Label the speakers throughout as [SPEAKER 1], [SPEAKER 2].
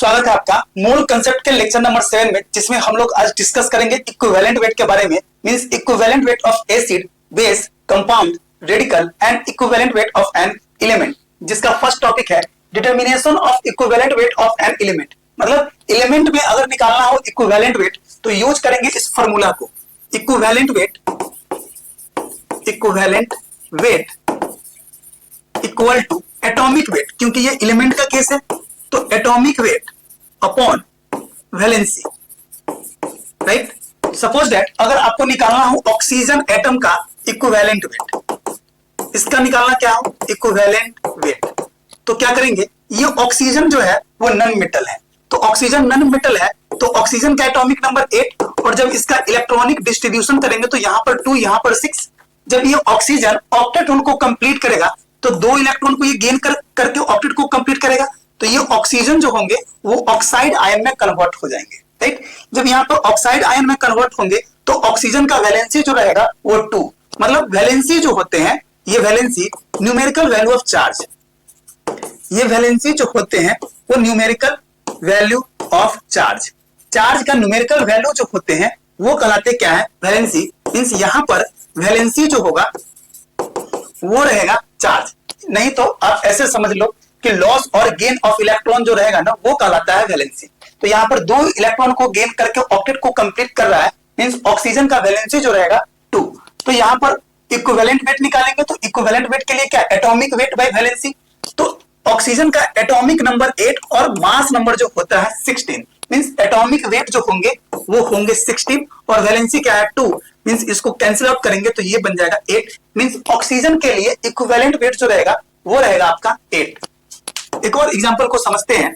[SPEAKER 1] स्वागत है आपका मोल कंसेप्ट के लेक्चर नंबर 7 में, जिसमें हम लोग आज डिस्कस करेंगे इक्विवेलेंट वेट के बारे में। Means equivalent weight of acid, base, compound, radical and equivalent weight of an element, जिसका फर्स्ट टॉपिक है determination of equivalent weight of an element. मतलब एलिमेंट में अगर निकालना हो इक्विवेलेंट वेट तो यूज करेंगे इस फॉर्मूला को, equivalent weight equal to atomic weight, क्योंकि ये एलिमेंट का केस है तो atomic weight upon valency, right. Suppose that अगर आपको निकालना हो ऑक्सीजन एटम का इक्विवेलेंट वेट, इसका निकालना क्या हो इक्विवेलेंट वेट, तो क्या करेंगे, ये ऑक्सीजन जो है वो नॉन मेटल है, तो ऑक्सीजन नॉन मेटल है तो ऑक्सीजन का एटॉमिक नंबर 8, और जब इसका इलेक्ट्रॉनिक डिस्ट्रीब्यूशन करेंगे तो यहां पर 2 यहां पर 6, जब ये ऑक्सीजन ऑक्टेट्रोन को कंप्लीट करेगा तो 2 इलेक्ट्रॉन को ये गेन करके ऑक्टेट को कंप्लीट करेगा, तो ये ऑक्सीजन जो होंगे वो ऑक्साइड आयन में कन्वर्ट हो जाएंगे, राइट। जब यहाँ पर ऑक्साइड आयन में कन्वर्ट होंगे तो ऑक्सीजन का वैलेंसी जो रहेगा वो 2, मतलब वैलेंसी जो होते हैं ये valency numerical value of charge, ये वैलेंसी जो होते हैं वो numerical value of charge, charge का न्यूमेरिकल वैल्यू जो होते हैं वो कहलाते क्या है वैलेंसी। मींस यहाँ पर वैलेंसी जो होगा वो रहेगा चार्ज, नहीं तो आप ऐसे समझ लो कि लॉस और गेन ऑफ इलेक्ट्रॉन जो रहेगा ना वो कहलाता है वैलेंसी। तो यहाँ पर 2 इलेक्ट्रॉन को गेन करके ऑक्टेट को कंप्लीट कर रहा है, मींस ऑक्सीजन का वैलेंसी जो रहेगा 2। तो यहाँ पर इक्विवेलेंट वेट निकालेंगे तो इक्विवेलेंट वेट के लिए क्या एटॉमिक वेट बाय वैलेंसी, तो ऑक्सीजन का एटॉमिक नंबर 8 और मास नंबर जो होता है 16, मींस एटॉमिक वेट जो होंगे वो होंगे 16 और वैलेंसी क्या है 2, मींस इसको कैंसिल आउट करेंगे तो ये बन जाएगा 8, मींस ऑक्सीजन के लिए इक्विवेलेंट वेट जो रहेगा वो रहेगा आपका 8। एक और एग्जांपल को समझते हैं,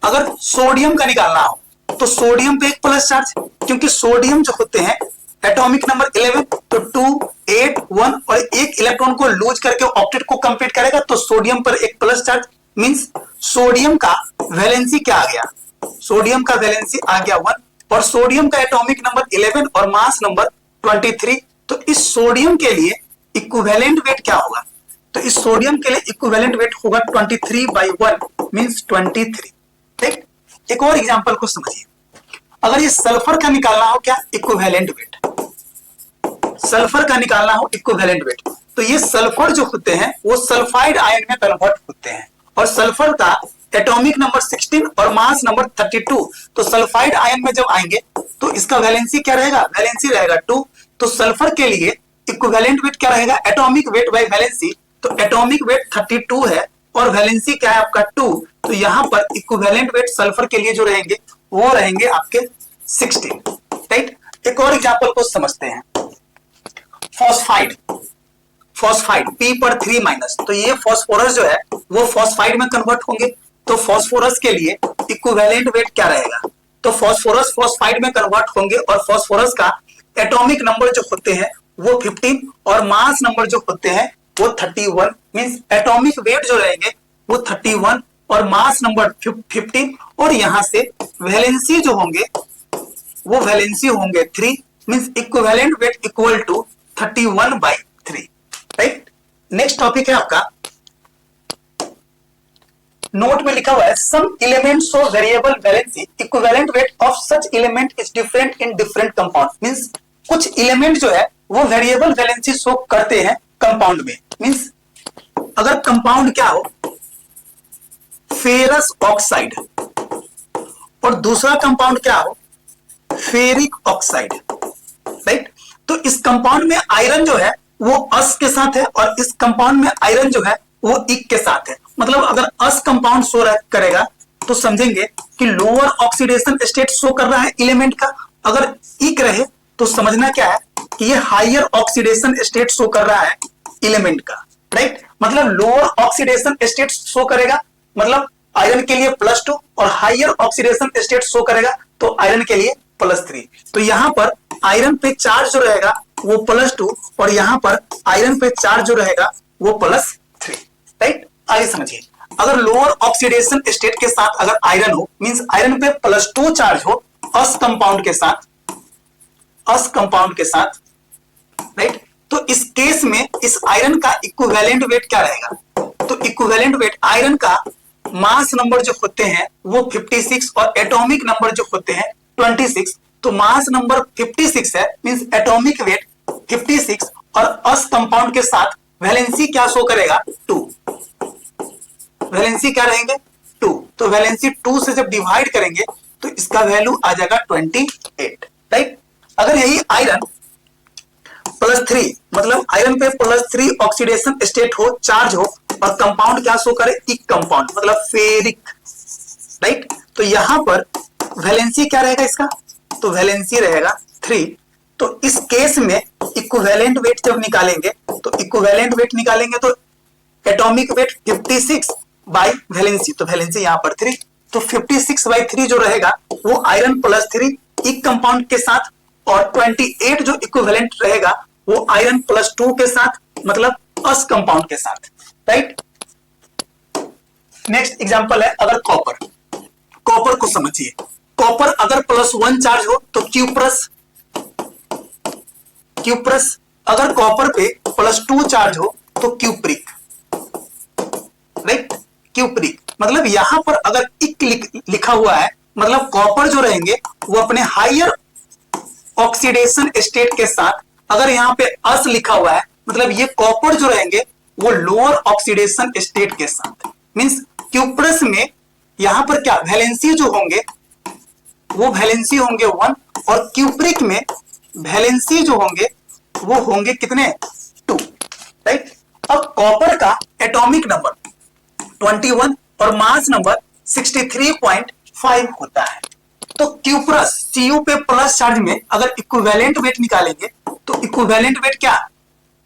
[SPEAKER 1] अगर सोडियम का निकालना हो तो सोडियम पे एक प्लस चार्ज, क्योंकि सोडियम जो होते हैं एटॉमिक नंबर 11, तो 2, 8, 1 और एक इलेक्ट्रॉन को लूज करके ऑक्टेट को कंप्लीट करेगा तो सोडियम पर एक प्लस चार्ज, मींस सोडियम का वैलेंसी क्या आ गया, सोडियम का वैलेंसी आ गया 1, और सोडियम का एटॉमिक नंबर 11 और मास नंबर 23, तो इस सोडियम के लिए इक्विवेलेंट वेट क्या होगा, तो इस सोडियम के लिए इक्विवेलेंट वेट होगा 23/1 मींस 23, राइट। एक और एग्जांपल को समझिए, अगर ये सल्फर का निकालना हो क्या इक्विवेलेंट वेट, सल्फर का निकालना हो इक्विवेलेंट वेट, तो ये सल्फर जो होते हैं वो सल्फाइड आयन में कन्वर्ट होते हैं, और सल्फर का एटॉमिक नंबर 16 और मास नंबर 32, तो सल्फाइड आयन में जब आएंगे तो इसका वैलेंसी क्या रहेगा, वैलेंसी रहेगा 2, तो सल्फर के लिए इक्विवेलेंट वेट क्या रहेगा एटॉमिक वेट बाय वैलेंसी, तो एटॉमिक वेट 32 है और वैलेंसी क्या है आपका 2, तो यहां पर इक्विवेलेंट वेट सल्फर के लिए जो रहेंगे वो रहेंगे आपके 16, राइट। एक और एग्जांपल को समझते हैं, फॉस्फाइड, फॉस्फाइड P पर 3 माइनस, तो ये फॉस्फोरस जो है वो फॉस्फाइड में कन्वर्ट होंगे, तो फॉस्फोरस के लिए इक्विवेलेंट वेट क्या रहेगा, तो फॉस्फोरस फॉस्फाइड में कन्वर्ट होंगे और फॉस्फोरस का एटॉमिक नंबर जो होते हैं वो 15 और मास नंबर जो होते हैं वो 31, मींस एटॉमिक वेट जो रहेंगे वो 31 और मास नंबर 15, और यहां से वैलेंसी जो होंगे वो वैलेंसी होंगे 3, means equivalent weight equal to 31/3, right. Next topic है आपका, नोट में लिखा हुआ है some elements of variable valency equivalent weight of such element is different in different compound, means कुछ एलिमेंट जो है वो वेरिएबल वैलेंसी शो करते हैं कंपाउंड में, मींस अगर कंपाउंड क्या हो फेरस ऑक्साइड और दूसरा कंपाउंड क्या हो फेरिक ऑक्साइड, राइट, तो इस कंपाउंड में आयरन जो है वो अस के साथ है और इस कंपाउंड में आयरन जो है वो इक के साथ है, मतलब अगर अस कंपाउंड शो करेगा तो समझेंगे कि लोअर ऑक्सीडेशन स्टेट शो कर रहा है एलिमेंट का, अगर इक रहे तो समझना क्या है कि ये हायर ऑक्सीडेशन स्टेट शो कर रहा है एलिमेंट का, राइट, मतलब लोअर ऑक्सीडेशन स्टेट शो करेगा, मतलब आयरन के लिए +2 और हायर ऑक्सीडेशन स्टेट शो करेगा तो आयरन के लिए +3, तो यहां पर आयरन पे चार्ज जो रहेगा वो +2 और यहां पर आयरन पे चार्ज जो रहेगा वो +3, राइट। आगे समझिए, अगर लोअर ऑक्सीडेशन स्टेट के साथ अगर आयरन हो, मींस आयरन पे +2 चार्ज हो अस कंपाउंड के साथ, अस कंपाउंड के साथ, राइट, तो इस केस में इस आयरन का इक्विवेलेंट वेट क्या रहेगा, तो इक्विवेलेंट वेट आयरन का मास नंबर जो होते हैं वो 56 और एटॉमिक नंबर जो होते हैं 26। तो मास नंबर 56 है, मींस एटॉमिक वेट 56 और अस कंपाउंड के साथ वैलेंसी क्या शो करेगा 2। वैलेंसी क्या रहेंगे 2। तो वैलेंसी 2 से जब डिवाइड करेंगे तो इसका वैल्यू आ जाएगा 28, राइट। अगर यही आयरन +3 मतलब आयरन पे +3 ऑक्सीडेशन स्टेट हो, चार्ज हो और कंपाउंड क्या शो करे इक कंपाउंड मतलब फेरिक, राइट। तो यहां पर वैलेंसी क्या रहेगा इसका, तो वैलेंसी रहेगा 3। तो इस केस में इक्विवेलेंट वेट जब निकालेंगे तो इक्विवेलेंट वेट निकालेंगे तो एटॉमिक वेट 56 बाई वैलेंसी, तो वैलेंसी यहां पर 3। तो 56/3 जो रहेगा वो आयरन +3 इक कंपाउंड के साथ और 28 जो इक्विवेलेंट रहेगा वो आयरन +2 के साथ मतलब अस कंपाउंड के साथ, राइट। नेक्स्ट एग्जांपल है अगर कॉपर को समझिए। कॉपर अगर +1 चार्ज हो तो क्यूप्रस, अगर कॉपर पे +2 चार्ज हो तो क्यूप्रिक, राइट। क्यूप्रिक मतलब यहां पर अगर इक लिखा हुआ है मतलब कॉपर जो रहेंगे वो अपने हायर ऑक्सीडेशन स्टेट के साथ, अगर यहां पे अस लिखा हुआ है मतलब ये कॉपर जो रहेंगे वो लोअर ऑक्सीडेशन स्टेट के साथ, मींस क्यूप्रस में यहां पर क्या वैलेंसी जो होंगे वो वैलेंसी होंगे 1 और क्यूप्रिक में वैलेंसी जो होंगे वो होंगे कितने 2, राइट। अब कॉपर का एटॉमिक नंबर 21 और मास नंबर 63.5 होता है। तो क्यूप्रस Cu पे प्लस चार्ज में अगर इक्विवेलेंट वेट निकालेंगे तो इक्विवेलेंट वेट क्या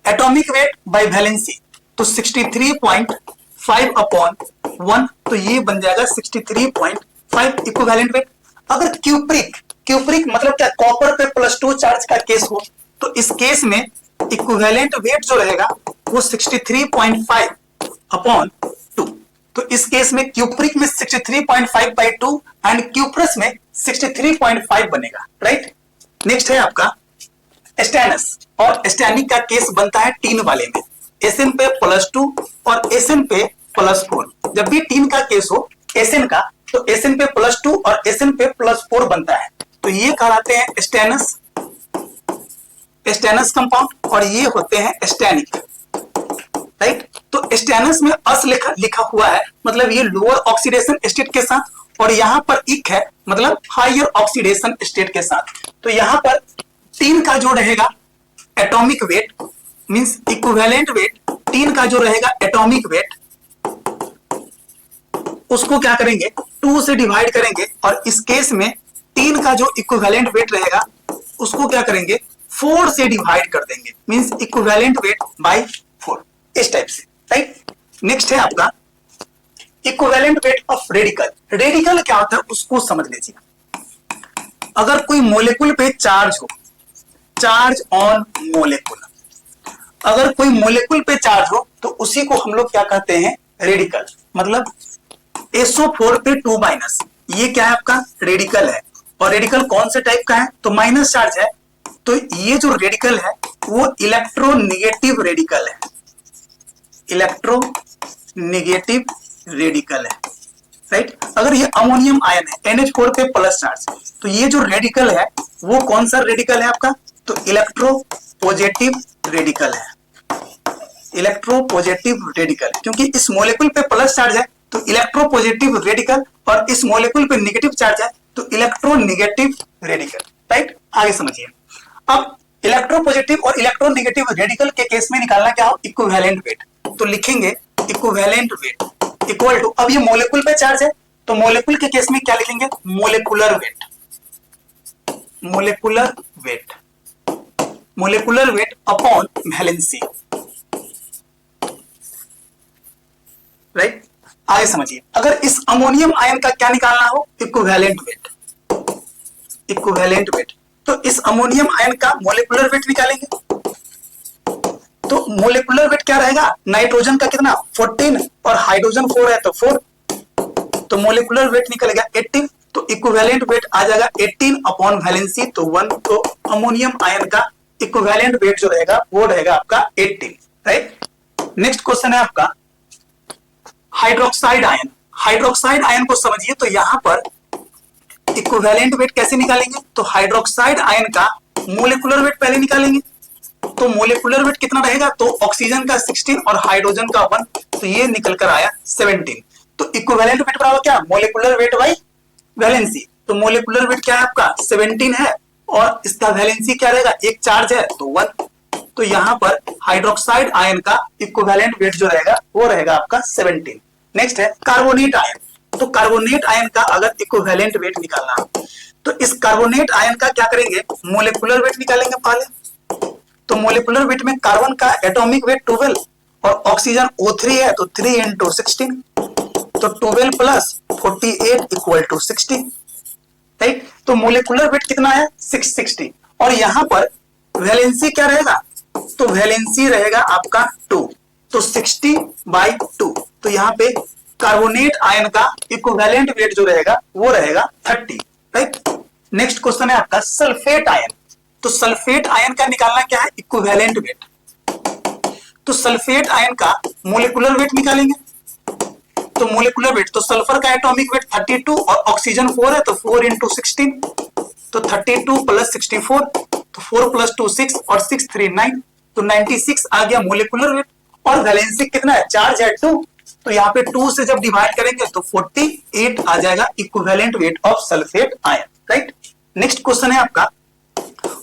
[SPEAKER 1] एटॉमिक वेट बाय वैलेंसी, तो 63.5/1, तो ये बन जाएगा 63.5 इक्विवेलेंट वेट। अगर क्यूप्रिक मतलब क्या कॉपर पे +2 चार्ज का केस हो तो इस केस में इक्विवेलेंट वेट जो रहेगा वो 63.5/2। तो इस केस में क्यूप्रिक में 63.5/2 एंड क्यूप्रस में 63.5 बनेगा, राइट। नेक्स्ट है आपका स्टेनस, और स्टैनिक का केस बनता है टीन वाले में, Sn पे +2 और Sn पे +4। जब भी टीन का केस हो Sn का तो Sn पे +2 और Sn पे +4 बनता है, तो ये कहलाते हैं स्टेनस कंपाउंड और ये होते हैं स्टैनिक, राइट। तो स्टेनस में अस लिखा हुआ है मतलब ये लोअर ऑक्सीडेशन स्टेट के साथ और यहां पर इक है मतलब हायर ऑक्सीडेशन स्टेट के साथ। तो यहां पर टीन का जो रहेगा atomic weight means equivalent wait, tin का जो रहेगा एटॉमिक वेट उसको क्या करेंगे 2 से डिवाइड करेंगे और इस केस में टीन का जो इक्विवेलेंट वेट रहेगा उसको क्या करेंगे 4 से डिवाइड कर देंगे, मींस इक्विवेलेंट वेट बाय 4, इस टाइप से, राइट। नेक्स्ट है आपका equivalent weight of radical. Radical क्या होता है उसको समझ लीजिए। अगर कोई मोलेकुल पे चार्ज हो, चार्ज ऑन मोलेकुल, अगर कोई मोलेकुल पे चार्ज हो तो उसी को हम लोग क्या कहते हैं रेडिकल। मतलब SO4 पे 2- ये क्या है आपका रेडिकल है। और रेडिकल कौन से टाइप का है तो माइनस चार्ज है, तो ये जो रेडिकल है वो इलेक्ट्रोनेगेटिव रेडिकल है, इलेक्ट्रोनेगेटिव रेडिकल है, राइट। अगर ये अमोनियम आयन है NH4 पे प्लस चार्ज, तो ये जो रेडिकल है वो कौन सा रेडिकल है आपका तो इलेक्ट्रोपॉजिटिव रेडिकल है, इलेक्ट्रोपॉजिटिव रेडिकल, क्योंकि इस मॉलिक्यूल पे प्लस चार्ज है तो इलेक्ट्रोपॉजिटिव रेडिकल और इस मॉलिक्यूल पे नेगेटिव चार्ज है तो इलेक्ट्रोनेगेटिव रेडिकल, राइट। आगे समझिए। अब इलेक्ट्रोपॉजिटिव और इलेक्ट्रोनेगेटिव रेडिकल के केस में निकालना क्या हो इक्विवेलेंट वेट, तो लिखेंगे इक्विवेलेंट वेट इक्वल टू, अब ये मॉलिक्यूल पे चार्ज है तो मॉलिक्यूल के केस में क्या लिखेंगे molecular weight, molecular weight, molecular weight upon valency, right. आगे समझिए। अगर इस अमोनियम आयन का क्या निकालना हो इक्विवेलेंट वेट, इक्विवेलेंट वेट, तो इस अमोनियम आयन का मोलेकुलर वेट निकालेंगे तो मोलेकुलर वेट क्या रहेगा नाइट्रोजन का कितना 14 और हाइड्रोजन 4 है तो 4, तो मोलेकुलर वेट निकलेगा 18, तो इक्विवेलेंट वेट आ जाएगा 18 अपॉन वैलेंसी तो 1, तो अमोनियम आयन का इक्विवेलेंट वेट जो रहेगा वो रहेगा आपका 18, राइट। नेक्स्ट क्वेश्चन है आपका हाइड्रोक्साइड आयन। हाइड्रोक्साइड आयन को समझिए, तो यहां पर इक्विवेलेंट वेट कैसे निकालेंगे, तो हाइड्रोक्साइड आयन का मोलिकुलर वेट पहले निकालेंगे। तो मोलिकुलर वेट कितना रहेगा, तो ऑक्सीजन का 16 और हाइड्रोजन का 1, तो ये निकल कर आया 17। तो इक्विवेलेंट वेट बराबर क्या, मोलिकुलर वेट बाई वैलेंसी। तो मोलिकुलर वेट क्या है आपका 17 है, और इसका वैलेंसी क्या रहेगा, एक चार्ज है तो 1। तो यहां पर हाइड्रोक्साइड आयन का इक्विवेलेंट वेट जो रहेगा वो रहेगा आपका 17। नेक्स्ट है कार्बोनेट आयन। तो कार्बोनेट आयन का अगर इक्विवेलेंट वेट निकालना हो, तो इस कार्बोनेट आयन का क्या करेंगे, मोलिकुलर वेट निकालेंगे पहले। तो मोलिकुलर वेट में कार्बन का एटॉमिक वेट 12 और ऑक्सीजन O3 है, तो 3 इंटू 16, तो 12 प्लस 48 इक्वल टू 60, राइट। तो मोलिकुलर वेट कितना है 660, और यहां पर वैलेंसी क्या रहेगा, तो वैलेंसी रहेगा आपका 2, तो 60/2। तो यहाँ पे कार्बोनेट आयन का इक्विवेलेंट वेट जो रहेगा वो रहेगा 30, राइट। नेक्स्ट क्वेश्चन है आपका सल्फेट आयन। तो सल्फेट आयन का निकालना क्या है, इक्विवेलेंट वेट। तो सल्फेट आयन का मोलिकुलर वेट निकालेंगे। तो मोलिकुलर वेट, तो सल्फर का एटॉमिक वेट 32 और ऑक्सीजन 4 है, तो 4 इंटू 16, तो 32 प्लस 64, तो 4 प्लस 2 6 और 6 3 9, तो 96 आ गया मोलिकुलर वेट। और वैलेंसी कितना है, चार्ज है 2, तो यहाँ पे 2 से जब डिवाइड करेंगे तो 48 आ जाएगा equivalent weight of sulphate ion, right. Next question है आपका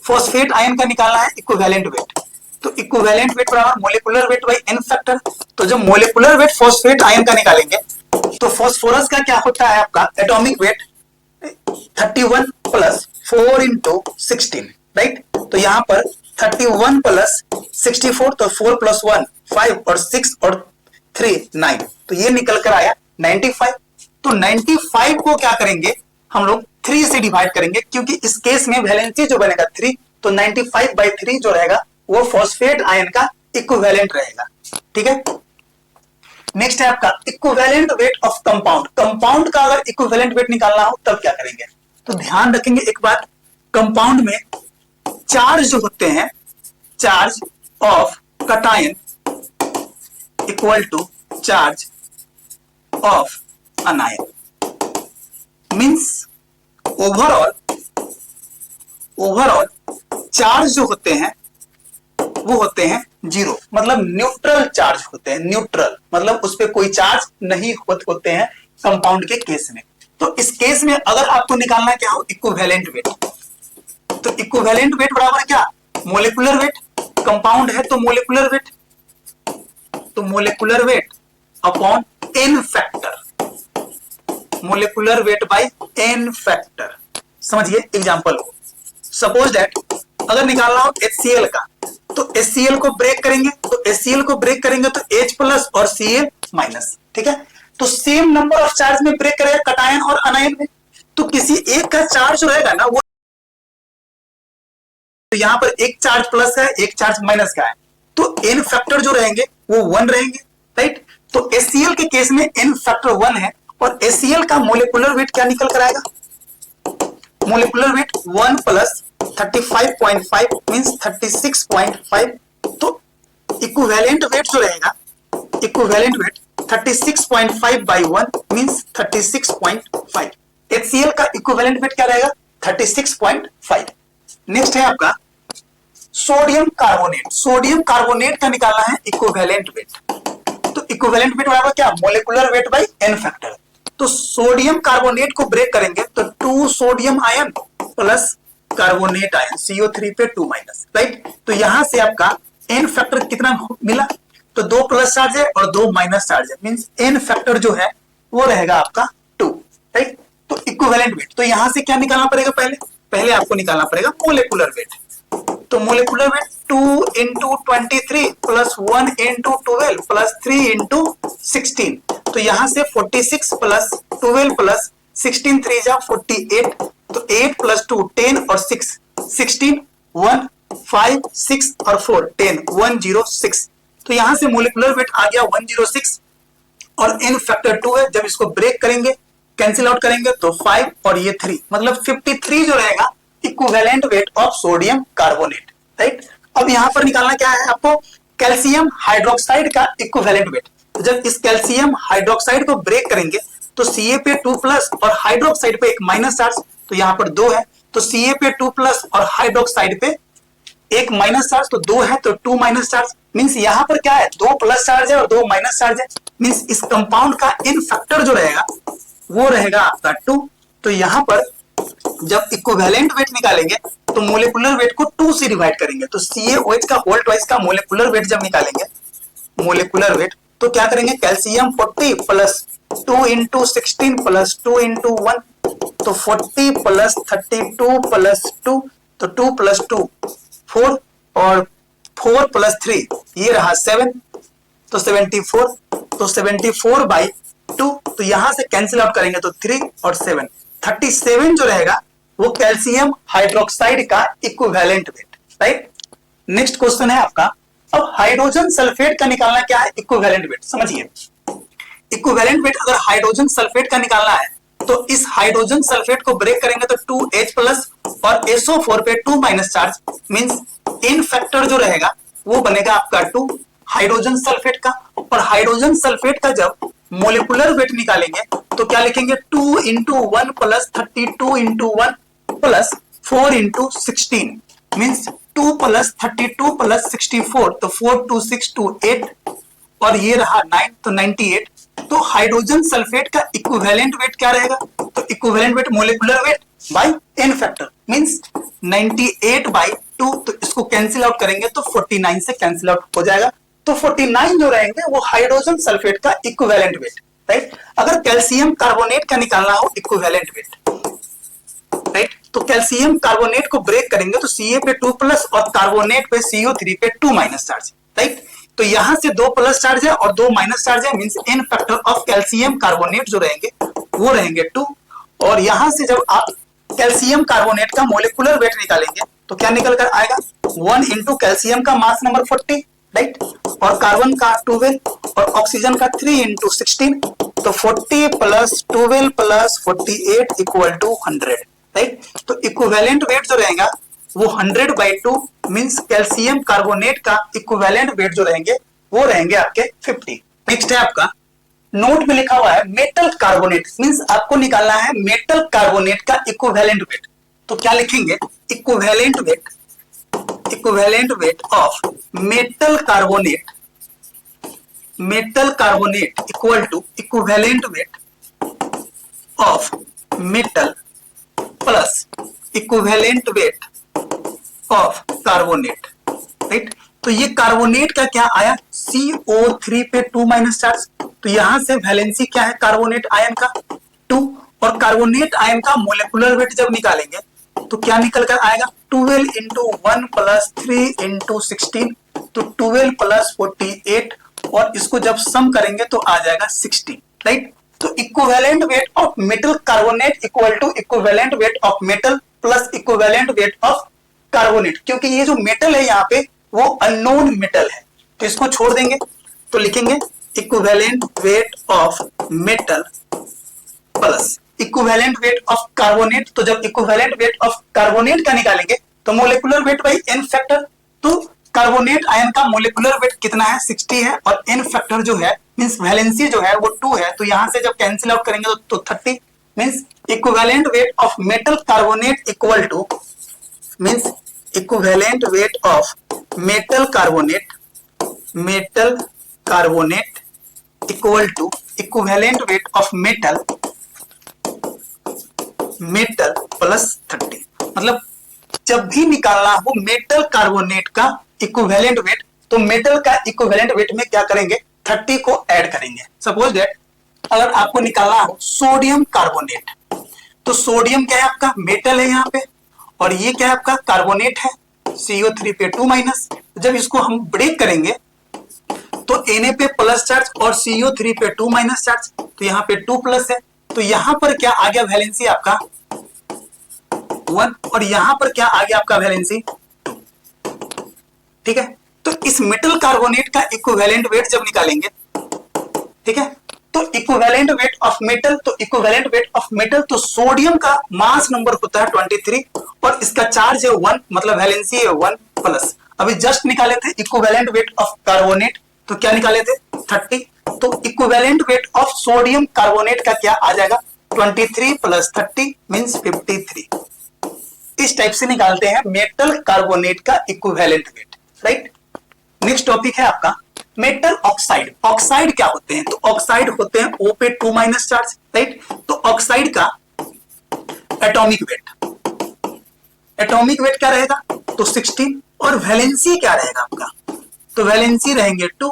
[SPEAKER 1] फॉस्फेट आयन का निकालना है इक्विवेलेंट वेट। तो इक्विवेलेंट वेट बराबर molecular weight by n factor. तो जब मोलिकुलर वेट फॉस्फेट आयन का निकालेंगे, तो फॉस्फोरस का क्या होता है आपका atomic weight 31 plus 4 into 16, right. तो यहाँ पर 31 प्लस 64, तो 4 प्लस 1 5 और 6 और 3 9, तो ये निकल कर आया 95। तो 95 को क्या करेंगे हम लोग 3 से डिवाइड करेंगे, क्योंकि इस केस में वैलेंसी जो बनेगा 3, तो 95/3 जो रहेगा वो फॉस्फेट आयन का इक्विवेलेंट रहेगा, ठीक है। नेक्स्ट है आपका equivalent weight of compound. Compound का अगर इक्विवेलेंट वेट निकालना हो तब क्या करेंगे, तो ध्यान रखेंगे एक बात, कंपाउंड में चार्ज जो होते हैं, charge of cation equal to charge of anion, means overall charge जो होते हैं वो होते हैं 0, मतलब न्यूट्रल चार्ज होते हैं। न्यूट्रल मतलब उस पर कोई चार्ज नहीं होते हैं कंपाउंड के केस में। तो इस केस में अगर आपको निकालना क्या हो, इक्विवेलेंट वेट, तो इक्विवेलेंट वेट बराबर क्या, मोलिकुलर वेट। कंपाउंड है तो molecular weight upon n factor, molecular weight by n factor. समझिए एग्जांपल को, सपोज दैट अगर निकालना हो HCl का, तो HCl को ब्रेक करेंगे, तो H प्लस और Cl माइनस, ठीक है। तो सेम नंबर ऑफ चार्ज में ब्रेक करेगा कटायन और अनायन में, तो किसी एक का चार्ज रहेगा ना वो, तो यहां पर एक चार्ज प्लस है एक चार्ज माइनस का है, तो एन फैक्टर जो रहेंगे वो 1 रहेंगे, राइट। तो HCl के केस में एन फैक्टर 1 है, और HCl का मोलिकुलर वेट क्या निकल कर आएगा, मोलिकुलर वेट 1 प्लस 35.5 मींस 36.5। तो इक्विवेलेंट वेट जो रहेगा, इक्विवेलेंट वेट 36.5/1 मींस 36.5। HCl का इक्विवेलेंट वेट क्या रहेगा 36.5। नेक्स्ट है आपका सोडियम कार्बोनेट। सोडियम कार्बोनेट का निकालना है इक्विवेलेंट वेट। तो इक्विवेलेंट वेट बराबर क्या, molecular weight by n factor. तो सोडियम कार्बोनेट को ब्रेक करेंगे तो 2 sodium ion plus carbonate ion CO3 पे 2 माइनस, राइट। तो यहां से आपका एन फैक्टर कितना मिला, तो 2 प्लस चार्ज है और 2 माइनस चार्ज है, मींस एन फैक्टर जो है वो रहेगा आपका 2, राइट। तो इक्विवेलेंट वेट, तो यहां से क्या निकालना पड़ेगा, पहले आपको निकालना पड़ेगा मोलिकुलर वेट। तो molecular wait 2 into 23 plus 1 into 12 plus 3 into 16, तो यहां से 46 प्लस 12 प्लस 16 3 जा 48, तो 8 प्लस 2 10 और 6 16 1 5 6 और 4 10 106। तो यहां से मोलिकुलर वेट आ गया 106 और एन फैक्टर 2 है। जब इसको ब्रेक करेंगे कैंसिल आउट करेंगे तो 5 और ये 3, मतलब 53 जो रहेगा equivalent weight of sodium carbonate, right. अब यहां पर निकालना क्या है आपको, कैल्शियम हाइड्रोक्साइड का इक्विवेलेंट वेट। तो जब इस कैल्शियम हाइड्रोक्साइड को ब्रेक करेंगे तो Ca पे 2 प्लस और हाइड्रोक्साइड पे एक माइनस चार्ज, तो यहाँ पर 2 है, तो Ca पे 2 प्लस और हाइड्रोक्साइड पे एक माइनस चार्ज, तो 2 है तो 2 माइनस चार्ज, मींस यहाँ पर क्या है 2 प्लस चार्ज है और 2 माइनस चार्ज है, मींस इस कंपाउंड का इन फैक्टर जो रहेगा वो रहेगा आपका 2। तो यहाँ पर जब इक्विवेलेंट वेट निकालेंगे तो मोलिकुलर वेट को 2 से डिवाइड करेंगे, तो CaOH का होल ट्वाइस का मोलिकुलर वेट जब निकालेंगे, मोलिकुलर वेट, तो क्या करेंगे calcium 40 plus 2 into 16 plus 2 into 1, तो 40 प्लस 32 प्लस 2, तो 2 प्लस 2 4 और 4 प्लस 3 ये रहा 7, तो 74, तो 74 बाई 2, तो यहां से कैंसिल आउट करेंगे तो 3 और 7, 37 जो रहेगा वो कैल्शियम हाइड्रोक्साइड का equivalent wait, right. Next question है आपका, अब हाइड्रोजन सल्फेट का निकालना क्या है इक्विवेलेंट वेट, समझिए। इक्विवेलेंट वेट अगर हाइड्रोजन सल्फेट का निकालना है तो इस हाइड्रोजन सल्फेट को ब्रेक करेंगे तो 2H प्लस और SO4 पे 2 माइनस चार्ज, मींस इन फैक्टर जो रहेगा वो बनेगा आपका 2 हाइड्रोजन सल्फेट का, और हाइड्रोजन सल्फेट का जब मोलिकुलर वेट निकालेंगे तो क्या लिखेंगे 2 into 1 plus 32 into 1 plus 4 into 16, means 2 plus 32 plus 64, तो 4 2 6 2 8 और ये रहा 9, तो 98। तो हाइड्रोजन सल्फेट का इक्विवेलेंट वेट क्या रहेगा, तो equivalent weight molecular weight by n factor, means 98 by 2, तो इसको कैंसिल आउट करेंगे तो 49 से कैंसिल आउट हो जाएगा, तो 49 जो रहेंगे वो हाइड्रोजन सल्फेट का इक्विवेलेंट वेट, राइट। अगर कैल्शियम कार्बोनेट का निकालना हो इक्विवेलेंट वेट, राइट, तो कैल्शियम कार्बोनेट को ब्रेक करेंगे तो Ca पे 2 प्लस और कार्बोनेट पे CO3 पे 2 माइनस चार्ज, राइट। तो यहां से 2 प्लस चार्ज है और 2 माइनस चार्ज है, means n factor of calcium carbonate जो रहेंगे वो रहेंगे 2, और यहां से जब आप कैल्शियम कार्बोनेट का मोलिकुलर वेट निकालेंगे तो क्या निकल कर आएगा 1 इंटू कैल्शियम का मास नंबर 40, राइट, और कार्बन का 12 और ऑक्सीजन का 3 इंटू 16, तो 40 plus 12 plus 48 equal to 100, right. तो इक्विवेलेंट वेट जो रहेगा वो 100 बाई 2, मींस कैल्शियम कार्बोनेट का इक्विवेलेंट वेट जो रहेंगे वो रहेंगे आपके 50। नेक्स्ट है आपका, नोट में लिखा हुआ है मेटल कार्बोनेट, मींस आपको निकालना है मेटल कार्बोनेट का इक्विवेलेंट वेट, तो क्या लिखेंगे equivalent weight of metal carbonate, equal to equivalent weight of metal plus equivalent weight of carbonate, right. तो ये कार्बोनेट का क्या आया CO3 पे 2 माइनस चार्ज, तो यहां से वैलेंसी क्या है कार्बोनेट आयन का 2, और कार्बोनेट आयन का मोलिकुलर वेट जब निकालेंगे तो क्या निकल कर आएगा 12 इंटू 1 प्लस 3 इंटू 16, तो 12 प्लस 48, और इसको जब सम करेंगे तो आ जाएगा 60, राइट। तो equivalent weight of metal carbonate equal to equivalent weight of metal plus equivalent weight of carbonate, क्योंकि ये जो मेटल है यहाँ पे वो अननोन मेटल है, तो इसको छोड़ देंगे, तो लिखेंगे equivalent weight of metal plus equivalent weight of carbonate, तो जब इक्विवेलेंट वेट ऑफ कार्बोनेट का निकालेंगे तो molecular weight by n factor, तो कार्बोनेट आयन का मोलिकुलर वेट कितना है 60 है, और एन फैक्टर जो है मींस वैलेंसी जो है वो 2 है, तो यहां से जब कैंसिल आउट करेंगे तो 30, means equivalent weight of metal carbonate equal to, means equivalent weight of metal carbonate equal to equivalent weight of metal plus 30, मतलब जब भी निकालना हो मेटल कार्बोनेट का इक्विवेलेंट वेट, तो मेटल का इक्विवेलेंट वेट में क्या करेंगे 30 को ऐड करेंगे। सपोज दैट अगर आपको निकालना हो सोडियम कार्बोनेट, तो सोडियम क्या है आपका मेटल है यहाँ पे, और ये क्या है आपका कार्बोनेट है CO3 पे 2 माइनस, जब इसको हम ब्रेक करेंगे तो Na पे प्लस चार्ज और CO3 पे 2 माइनस चार्ज, तो यहाँ पे 2 प्लस है, तो यहाँ पर क्या आ गया वैलेंसी आपका 1, और यहाँ पर क्या आ गया आपका वैलेंसी 2, ठीक है। तो इस मेटल कार्बोनेट का इक्विवेलेंट वेट जब निकालेंगे, ठीक है, तो इक्विवेलेंट वेट ऑफ मेटल, तो इक्विवेलेंट वेट ऑफ मेटल, तो सोडियम का मास नंबर होता है 23 और इसका चार्ज है 1, मतलब वैलेंसी है 1 प्लस। अभी जस्ट निकाले थे इक्विवेलेंट वेट ऑफ कार्बोनेट, तो क्या निकाले थे 30, तो equivalent weight of sodium carbonate का क्या आ जाएगा, 23 + 30 मींस 53। इस टाइप से निकालते हैं मेटल कार्बोनेट का equivalent wait, right. Next topic है आपका मेटल ऑक्साइड। ऑक्साइड क्या होते हैं, तो ऑक्साइड होते हैं O पे 2- चार्ज, राइट। तो ऑक्साइड का एटॉमिक वेट क्या रहेगा, तो 16, और वैलेंसी क्या रहेगा आपका, तो वैलेंसी रहेंगे 2।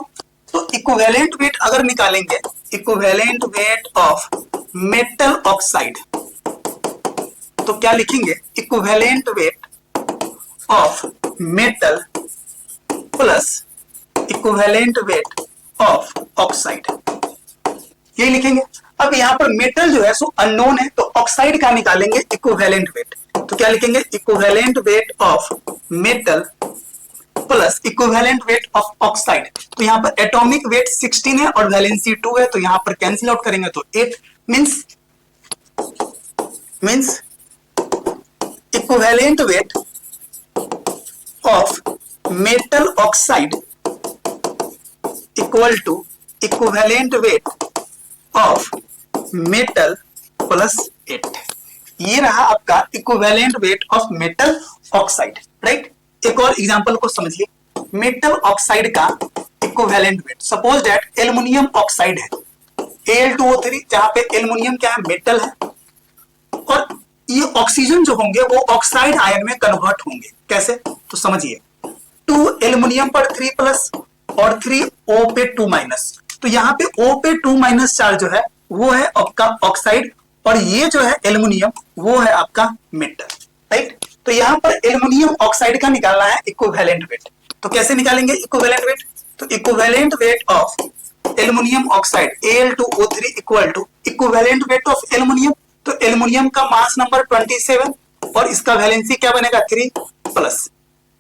[SPEAKER 1] तो इक्विवेलेंट वेट अगर निकालेंगे, equivalent weight of metal oxide, तो क्या लिखेंगे, equivalent weight of metal plus equivalent weight of oxide, ये लिखेंगे। अब यहां पर मेटल जो है सो अननोन है, तो ऑक्साइड का निकालेंगे इक्विवेलेंट वेट, तो क्या लिखेंगे, equivalent weight of metal plus equivalent weight of oxide. तो यहां पर एटॉमिक वेट 16 है और वैलेंसी 2 है, तो यहां पर कैंसिल आउट करेंगे तो 8 means equivalent weight of metal oxide equal to equivalent weight of metal plus 8। ये रहा आपका equivalent weight of metal oxide, right. एक और एग्जांपल को समझिए, मेटल ऑक्साइड का equivalent weight, suppose that aluminium oxide है Al2O3, जहां पे एल्युमिनियम क्या है, मेटल है, और ये ऑक्सीजन जो होंगे वो ऑक्साइड आयन में कन्वर्ट होंगे, कैसे, तो समझिए, 2 एल्युमिनियम पर 3+ और 3 O पे 2-, तो यहाँ पे O पे 2- चार्ज जो है वो है आपका ऑक्साइड, और ये जो है एल्युमिनियम वो है आपका मेटल, राइट। तो यहाँ पर एल्युमिनियम ऑक्साइड का निकालना है इक्विवेलेंट वेट, तो कैसे निकालेंगे इक्विवेलेंट वेट, तो equivalent weight of aluminium oxide Al2O3 equal to equivalent weight of aluminium, तो एल्युमिनियम का मास नंबर 27 और इसका वैलेंसी क्या बनेगा 3 plus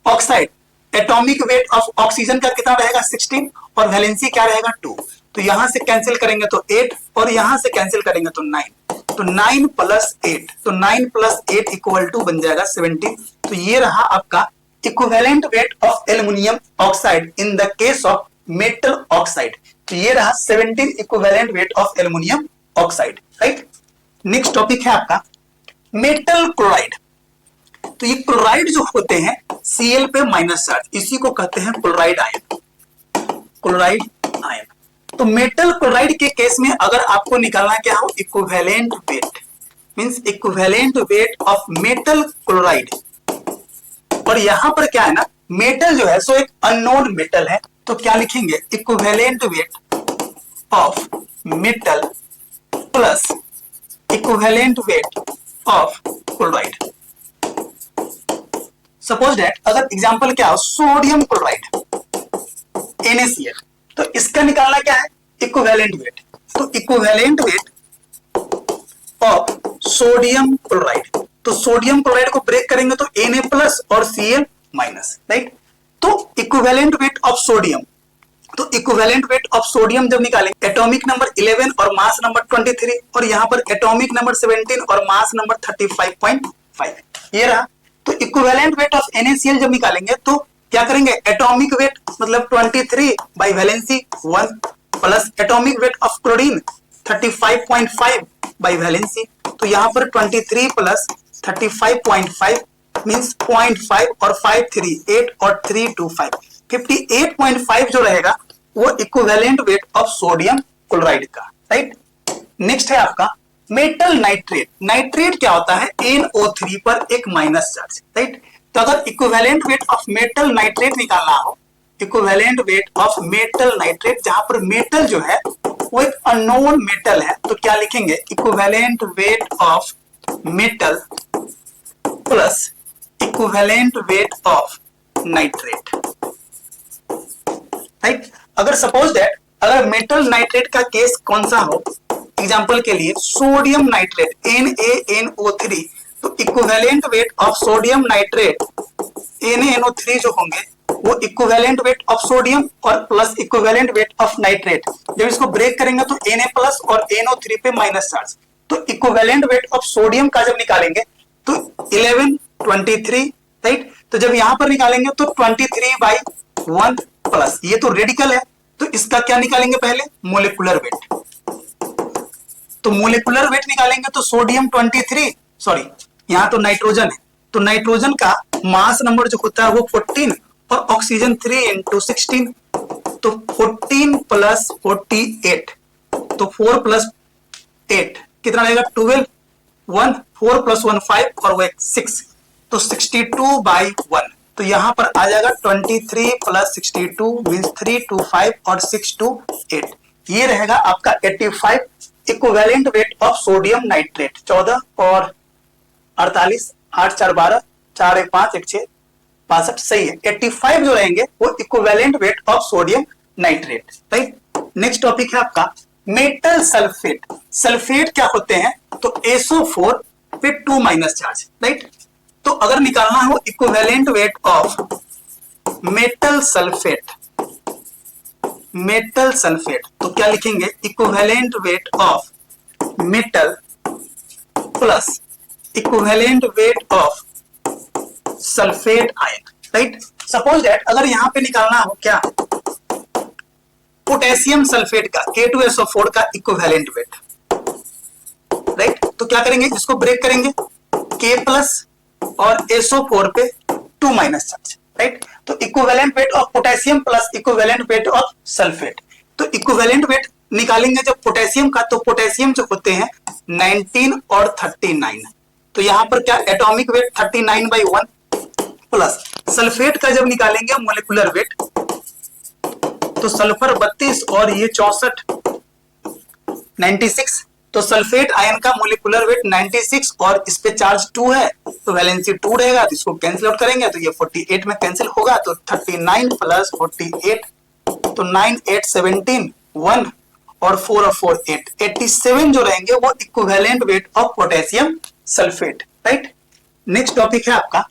[SPEAKER 1] oxide atomic weight of oxygen का कितना रहेगा 16 और वैलेंसी क्या रहेगा 2, तो यहां से कैंसिल करेंगे तो 8 और यहां से कैंसिल करेंगे तो 9, तो 9 + 8, तो 9 + 8 इक्वल टू बन जाएगा 17। तो ये रहा आपका equivalent weight of aluminium oxide in the case of metal oxide, तो ये रहा 17 equivalent weight of aluminium oxide, right. Next topic है आपका मेटल क्लोराइड। तो ये क्लोराइड जो होते हैं Cl पे माइनस चार्ज, इसी को कहते हैं क्लोराइड आयन, क्लोराइड आयन। तो मेटल क्लोराइड के केस में अगर आपको निकालना क्या हो, equivalent wait means equivalent weight of metal chloride, और यहां पर क्या है ना, मेटल जो है सो एक अननोन मेटल है, तो क्या लिखेंगे, equivalent weight of metal plus equivalent weight of chloride. Suppose that अगर एग्जांपल क्या हो, सोडियम क्लोराइड NaCl, तो इसका निकालना क्या है, इक्विवेलेंट वेट, तो equivalent weight of sodium chloride, तो सोडियम क्लोराइड को ब्रेक करेंगे तो Na+ और Cl-, राइट। तो इक्विवेलेंट वेट ऑफ सोडियम, तो इक्विवेलेंट वेट ऑफ सोडियम जब निकालेंगे, एटॉमिक नंबर 11 और मास नंबर 23, और यहां पर एटॉमिक नंबर 17 और मास नंबर 35.5, ये रहा। तो इक्विवेलेंट वेट ऑफ NaCl जब निकालेंगे तो क्या करेंगे, एटॉमिक वेट मतलब 23 bye valency 1 plus atomic weight of chlorine 35.5 bye valency, तो यहां पर 23 प्लस 35.5 मींस 0.5 और 5 3 8 और 3 2 5 58.5 जो रहेगा वो equivalent weight of sodium chloride का, राइट। नेक्स्ट है आपका मेटल नाइट्रेट। नाइट्रेट क्या होता है, NO3 पर एक माइनस चार्ज, राइट। तो अगर equivalent weight of metal nitrate निकालना हो, equivalent weight of metal nitrate, जहां पर मेटल जो है वो एक अननोन मेटल है, तो क्या लिखेंगे, equivalent weight of metal plus equivalent weight of nitrate, right. अगर सपोज दैट अगर मेटल नाइट्रेट का केस कौन सा हो, एग्जांपल के लिए सोडियम नाइट्रेट NaNO3, तो equivalent weight of sodium nitrate NaNO3 जो होंगे वो इक्विवेलेंट वेट ऑफ सोडियम और plus equivalent weight of nitrate, जब इसको ब्रेक करेंगे तो Na+ और NO3 पे माइनस चार्ज, तो इक्विवेलेंट वेट ऑफ सोडियम का जब निकालेंगे तो 11 23, राइट। तो जब यहां पर निकालेंगे तो 23/1 प्लस, ये तो रेडिकल है, तो इसका क्या निकालेंगे पहले, मोलिकुलर वेट। तो मोलिकुलर वेट निकालेंगे तो सोडियम 23, सॉरी यहाँ तो नाइट्रोजन है, तो नाइट्रोजन का मास नंबर जो होता है वो 14 और ऑक्सीजन 3 इंटू 16, तो 14 प्लस 48, तो 4 प्लस 8 कितना रहेगा 12, 1 4 प्लस 1 5 और वो 6, तो 62/1, तो यहां पर आ जाएगा 23 प्लस 62 मीन्स 3 2 5 और 6 2 8, ये रहेगा आपका 85 equivalent weight of sodium nitrate. 14 और 48, 8 4 12, 4 1 5 1 6 62, सही है। 85 जो रहेंगे वो equivalent weight of sodium nitrate, right. Next topic है आपका मेटल सल्फेट। सल्फेट क्या होते हैं, तो SO4 पे 2 माइनस चार्ज, राइट। तो अगर निकालना हो equivalent weight of metal sulphate, metal sulphate तो क्या लिखेंगे, equivalent weight of metal plus equivalent weight of sulphate ion, right. Suppose that अगर यहां पे निकालना हो क्या, पोटेशियम सल्फेट का K2SO4 का इक्विवेलेंट वेट, राइट। तो क्या करेंगे, इसको ब्रेक करेंगे, K प्लस और SO4 पे 2 माइनस चार्ज, राइट। तो equivalent weight of potassium plus equivalent weight of sulphate, तो इक्विवेलेंट वेट निकालेंगे जब पोटेशियम का, तो पोटेशियम जो होते हैं 19 और 39, तो यहां पर क्या एटॉमिक वेट 39/1 प्लस सल्फेट का जब निकालेंगे मोलिकुलर वेट, तो सल्फर 32 और ये 64 96, तो सल्फेट आयन का मोलिकुलर वेट 96 और इस पे चार्ज 2 है, तो वैलेंसी 2 रहेगा, तो इसको कैंसिल आउट करेंगे तो ये 48 में कैंसिल होगा, तो 39 प्लस 48, तो 9 8 17 1 और 4 और 4 8, 87 जो रहेंगे वो equivalent weight of potassium sulphate, right. Next topic है आपका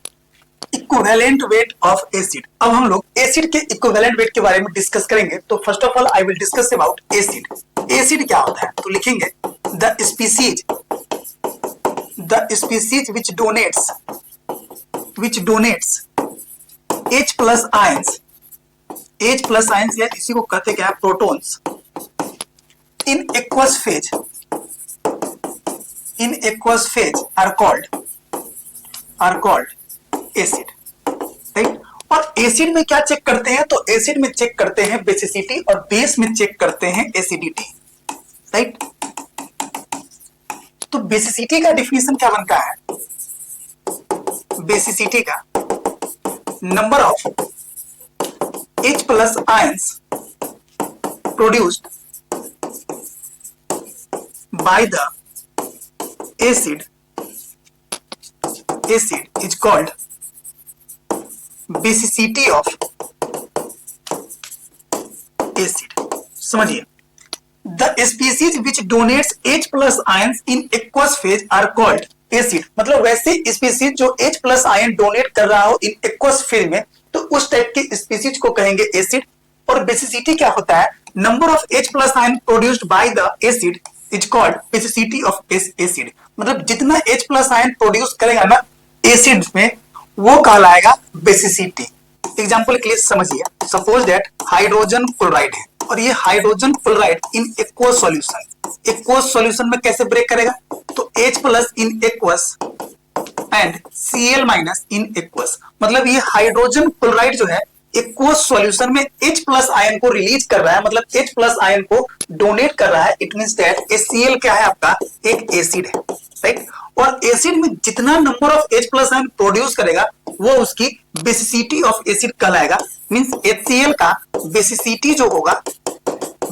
[SPEAKER 1] इक्विवेलेंट वेट ऑफ एसिड। अब हम लोग एसिड के इक्विवेलेंट वेट के बारे में डिस्कस करेंगे। तो first of all I will discuss about acid. Acid क्या होता है, तो लिखेंगे the species which donates H plus ions, H plus ions या इसी को कहते क्या है, protons in aqueous phase are called acid, right. और एसिड में क्या चेक करते हैं, तो एसिड में चेक करते हैं बेसिसिटी और बेस में चेक करते हैं एसिडिटी, राइट। तो बेसिसिटी का डिफिनीशन क्या बनता है, बेसिसिटी का number of H plus ions produced by the acid is called basicity of acid। समझिए, the species which donates H plus ions in aqueous phase are called acid। मतलब वैसे species जो H plus ion donate कर रहा हो इन aqueous phase में, तो उस टाइप के स्पीसीज को कहेंगे एसिड। और बेसिसिटी क्या होता है, number of H plus ion produced by the acid is called basicity of acid। मतलब जितना H plus ion प्रोड्यूस करेगा ना एसिड में, वो कहलाएगा बेसिसिटी। एग्जांपल के लिए समझिए, सपोज दैट हाइड्रोजन क्लोराइड है और ये hydrogen chloride in aqueous solution में कैसे ब्रेक करेगा, तो H plus in aqueous and Cl minus in aqueous. मतलब ये हाइड्रोजन क्लोराइड जो है एक्वस सॉल्यूशन में H प्लस आयन को रिलीज कर रहा है, मतलब H प्लस आयन को डोनेट कर रहा है। इट मींस दैट HCl क्या है आपका, एक एसिड है, राइट। और एसिड में जितना number of H plus ion produce करेगा वो उसकी बेसिसिटी ऑफ एसिड कहलाएगा। मींस HCl का बेसिसिटी जो होगा,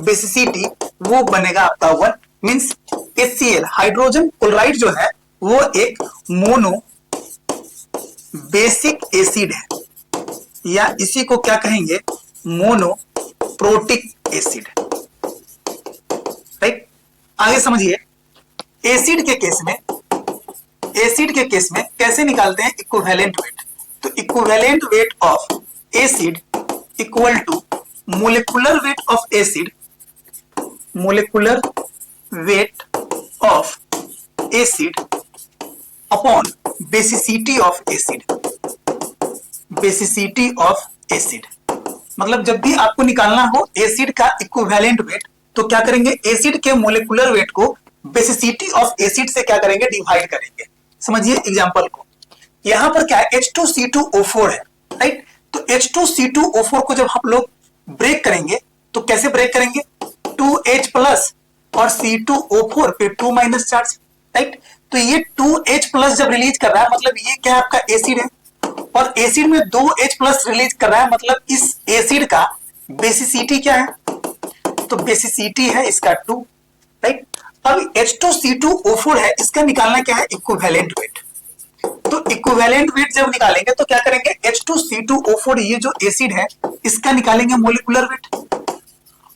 [SPEAKER 1] बेसिसिटी वो बनेगा आपका 1। मींस HCl हाइड्रोजन क्लोराइड जो है वो एक मोनो बेसिक एसिड है, या इसी को क्या कहेंगे, मोनोप्रोटिक एसिड, राइट। आगे समझिए, एसिड के केस में कैसे निकालते हैं इक्विवेलेंट वेट। तो equivalent weight of acid equal to molecular weight of acid, molecular weight of acid upon basicity of acid, basicity of acid. मतलब जब भी आपको निकालना हो एसिड का इक्विवेलेंट वेट, तो क्या करेंगे, एसिड के मोलिकुलर वेट को बेसिसिटी ऑफ एसिड से क्या करेंगे, डिवाइड करेंगे। समझिए एग्जांपल को, यहां पर क्या है, H2C2O4 है, राइट। तो H2C2O4 को जब हम लोग ब्रेक करेंगे तो कैसे ब्रेक करेंगे, 2H प्लस और C2O4 पे 2 माइनस चार्ज, राइट। तो ये 2H प्लस जब रिलीज कर रहा है मतलब ये क्या है, आपका एसिड है, और एसिड में 2H प्लस रिलीज कर रहा है मतलब इस एसिड का बेसिसिटी क्या है, तो बेसिसिटी है इसका 2, राइट। अब H2C2O4 है, इसका निकालना क्या है, इक्विवेलेंट वेट। तो इक्विवेलेंट वेट जब निकालेंगे तो क्या करेंगे, H2C2O4 ये जो एसिड है इसका निकालेंगे मोलिकुलर वेट,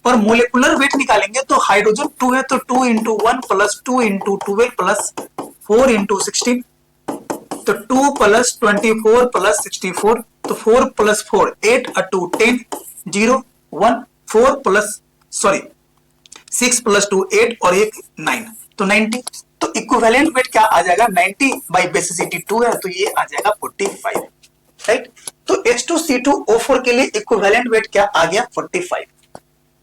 [SPEAKER 1] और मोलिकुलर वेट निकालेंगे तो हाइड्रोजन 2 है तो 2 into 1 plus 2 into 12 plus 4 into 16, तो 2 प्लस 24 प्लस 64, तो 4 प्लस 4 8 और 2 10 0 1 4 प्लस 6 प्लस 2 8 और 1 9, तो 90। तो इक्विवेलेंट वेट क्या आ जाएगा, 90 बाई बेसिसिटी 2 है तो ये आ जाएगा 45, राइट। तो H2C2O4 के लिए इक्विवेलेंट वेट क्या आ गया, 45।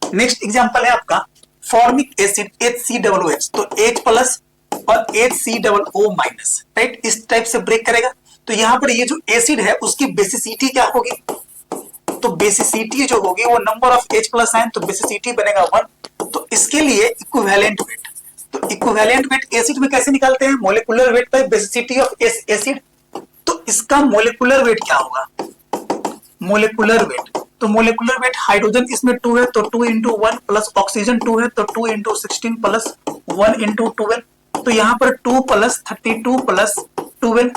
[SPEAKER 1] नेक्स्ट एग्जांपल है आपका फॉर्मिक एसिड HCOOH, तो H प्लस और HCOO माइनस, राइट, इस टाइप से ब्रेक करेगा। तो यहां पर ये जो एसिड है उसकी बेसिसिटी क्या होगी, तो बेसिसिटी जो होगी वो number of H plus ion, तो बेसिसिटी बनेगा 1। तो इसके लिए इक्विवेलेंट वेट, तो इक्विवेलेंट वेट एसिड में कैसे निकालते हैं, molecular weight bye basicity of acid. तो इसका मोलिकुलर वेट क्या होगा, मोलिकुलर वेट, तो मोलिकुलर वेट हाइड्रोजन इसमें 2 है तो 2 इंटू 1 प्लस ऑक्सीजन 2 है तो 2 इंटू 16 प्लस 1 इंटू 12, तो यहाँ पर 2 plus 32 plus 12,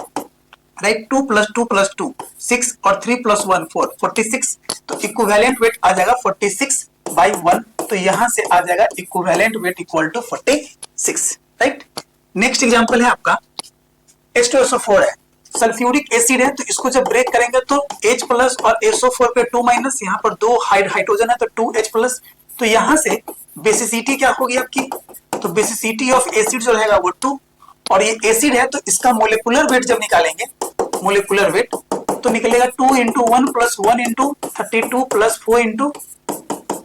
[SPEAKER 1] right, 2 plus 2 plus 2 6 और 3 प्लस 1 4 46। तो इक्विवेलेंट वेट आ जाएगा 46 बाई 1, तो यहां से आ जाएगा equivalent weight equal to 46, right. Next example है आपका H2SO4 है, सल्फ्यूरिक एसिड है, तो इसको जब ब्रेक करेंगे तो H प्लस और SO4 पे 2 माइनस, यहाँ पर 2 हाइड्रोजन है तो 2H प्लस, तो यहां से बेसिसिटी क्या होगी आपकी, तो बेसिसिटी ऑफ एसिड जो रहेगा वो 2, और ये एसिड है तो इसका मोलिकुलर वेट जब निकालेंगे, मोलिकुलर वेट तो निकलेगा 2 into 1 plus 1 into 32 plus 4 into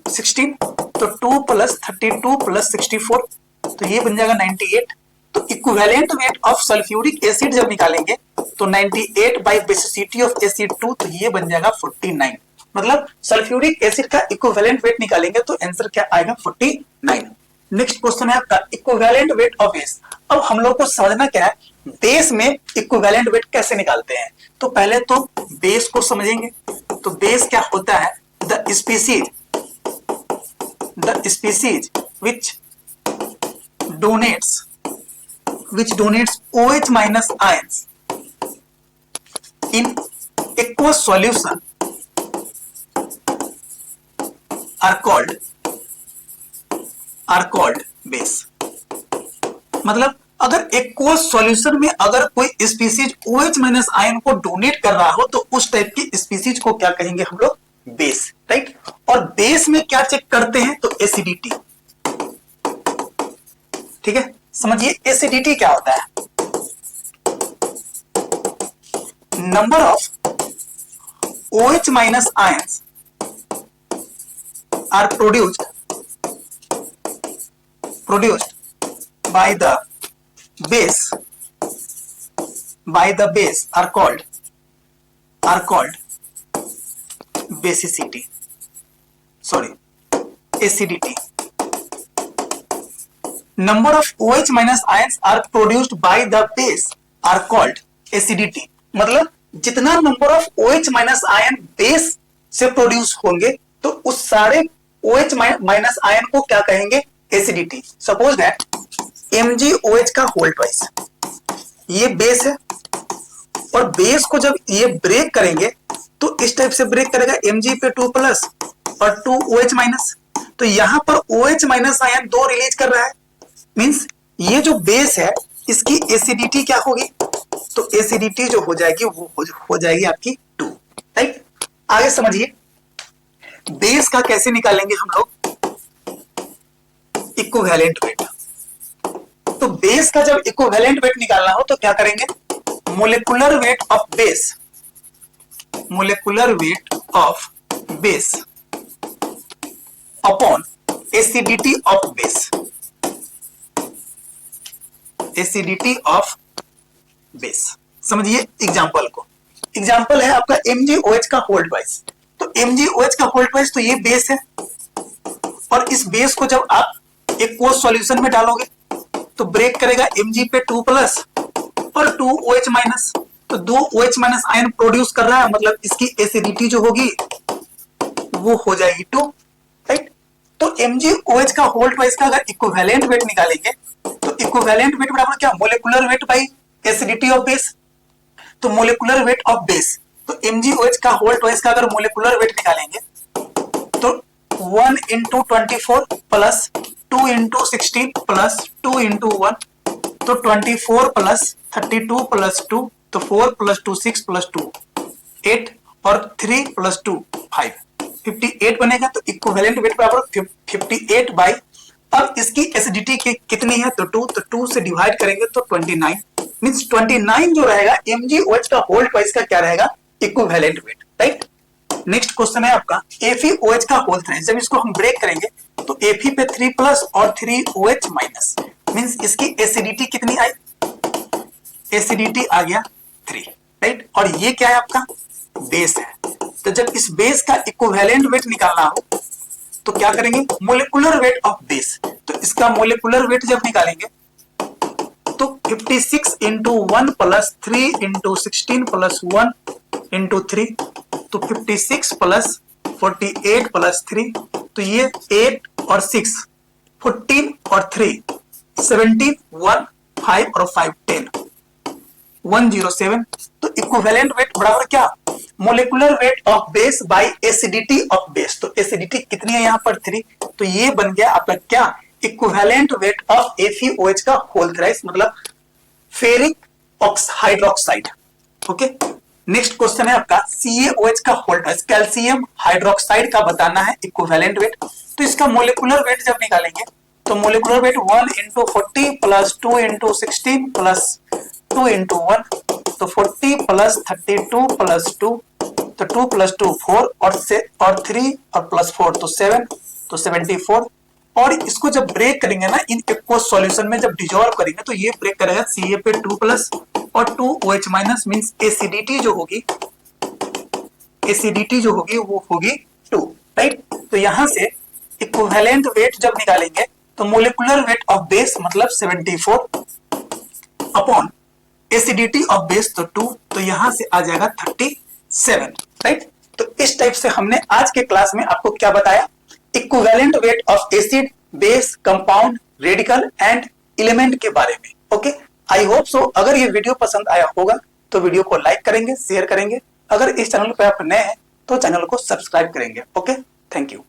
[SPEAKER 1] 16, तो 2 प्लस 32 प्लस 64, तो ये बन जाएगा 98। तो equivalent weight of sulphuric acid जब निकालेंगे तो 98 बाई बेसिसिटी ऑफ एसिड 2, तो ये बन जाएगा 49। मतलब सल्फ्यूरिक एसिड का इक्विवेलेंट वेट निकालेंगे तो आंसर क्या आएगा, 49। नेक्स्ट क्वेश्चन है आपका इक्विवेलेंट वेट ऑफ बेस। अब हम लोग को समझना क्या है, बेस में इक्विवेलेंट वेट कैसे निकालते हैं। तो पहले तो बेस को समझेंगे, तो बेस क्या होता है, the species which donates OH minus ions in aqueous solution are called base। मतलब अगर एक्वस सॉल्यूशन में अगर कोई स्पीसीज OH माइनस आयन को डोनेट कर रहा हो तो उस टाइप की स्पीसीज को क्या कहेंगे हम लोग, बेस, राइट। और बेस में क्या चेक करते हैं, तो एसिडिटी, ठीक है। समझिए एसिडिटी क्या होता है, number of OH minus ions are produced by the base are called basicity, acidity। number of OH minus ions are produced by the base are called acidity। मतलब जितना number of OH minus ion base से produce होंगे तो उस सारे OH minus ion को क्या कहेंगे, एसिडिटी। सपोज दैट MgOH का होल ट्वाइस, ये बेस है, और बेस को जब ये ब्रेक करेंगे तो इस टाइप से ब्रेक करेगा, Mg पे 2 प्लस और 2 OH माइनस, तो यहां पर OH माइनस आयन 2 रिलीज कर रहा है, मींस ये जो बेस है इसकी एसिडिटी क्या होगी, तो एसिडिटी जो हो जाएगी वो हो जाएगी आपकी 2, राइट। आगे समझिए बेस का कैसे निकालेंगे हम लोग, इक्विवेलेंट वेट। तो बेस का जब इक्विवेलेंट वेट निकालना हो तो क्या करेंगे, molecular weight of base, molecular weight of base upon acidity of base, acidity of base. समझिए एग्जांपल को, एग्जांपल है आपका MgOH का होल्ड वाइज। तो MgOH का होल्ड वाइज तो ये बेस है, और इस बेस को जब आप एक कोर्स सॉल्यूशन में डालोगे तो ब्रेक करेगा Mg पे 2 प्लस और 2 OH माइनस, तो 2 OH माइनस आयन प्रोड्यूस कर रहा है, मतलब इसकी एसिडिटी जो होगी वो हो जाएगी 2, राइट। तो MgOH का होल्ड वाइज का अगर इक्विवेलेंट वेट निकालेंगे तो इक्विवेलेंट वेट बराबर क्या, molecular weight by acidity of base. तो मोलेकुलर वेट ऑफ बेस, तो MgOH का होल्ड वाइज का अगर मोलेकुलर वेट निकालेंगे तो 1 into 24 plus 2 into 16 plus 2 into 1, तो 24 प्लस 32 प्लस 2, तो 4 प्लस 2 6 प्लस 2 8 और 3 प्लस 2 5, 58 बनेगा। तो इक्विवेलेंट वेट बराबर 58 बाई, अब इसकी एसिडिटी कितनी है, तो 2, तो 2 से डिवाइड करेंगे तो 29, मींस 29 जो रहेगा MgOH का होल्ड वाइज का क्या रहेगा, equivalent weight, right. Next question है आपका FeOH का होल थ्राइस। जब इसको हम ब्रेक करेंगे तो Fe पे 3 प्लस और 3 OH माइनस, मींस इसकी एसिडिटी कितनी आई, एसिडिटी आ गया 3, राइट। और ये क्या है आपका, बेस है। तो जब इस बेस का इक्विवेलेंट वेट निकालना हो तो क्या करेंगे, मोलेकुलर वेट ऑफ बेस। तो इसका मोलेकुलर वेट जब निकालेंगे तो 56 into 1 plus 3 into 16 plus 1 into 3, तो 56 प्लस 48 प्लस 3, तो ये 8 और 6 14 और 3 17, 1 5 और 5 10 107। तो इक्विवेलेंट वेट बराबर क्या, molecular weight of base by acidity of base. तो एसिडिटी कितनी है यहाँ पर 3, तो ये बन गया आपका क्या, इक्विवेलेंट वेट ऑफ FeOH का होल थ्राइस, मतलब ferric hydroxide. Okay, next question है आपका CaOH का होल थ्राइस, कैल्शियम हाइड्रोक्साइड का बताना है इक्विवेलेंट वेट। तो इसका मोलेकुलर वेट जब निकालेंगे तो molecular weight 1 into 40 plus 2 into 16 plus 2 into 1, तो 40 प्लस 32 प्लस 2, तो 2 प्लस 2 4 और 3 और प्लस 4 तो 7, तो 74। और इसको जब ब्रेक करेंगे ना इन एक्वस सॉल्यूशन में, जब डिजॉल्व करेंगे तो ये ब्रेक करेगा Ca पे 2 प्लस और 2 OH माइनस, मींस एसिडिटी जो होगी, एसिडिटी जो होगी वो होगी 2, राइट। तो यहां से इक्विवेलेंट वेट जब निकालेंगे तो मोलेकुलर वेट ऑफ बेस मतलब 74 अपॉन एसिडिटी ऑफ बेस तो 2, तो यहां से आ जाएगा 37, राइट। तो इस टाइप से हमने आज के क्लास में आपको क्या बताया, equivalent weight of acid, base, compound, radical and element के बारे में। ओके, आई होप सो अगर ये वीडियो पसंद आया होगा तो वीडियो को लाइक करेंगे, शेयर करेंगे। अगर इस चैनल पर आप नए हैं तो चैनल को सब्सक्राइब करेंगे। Okay, thank you.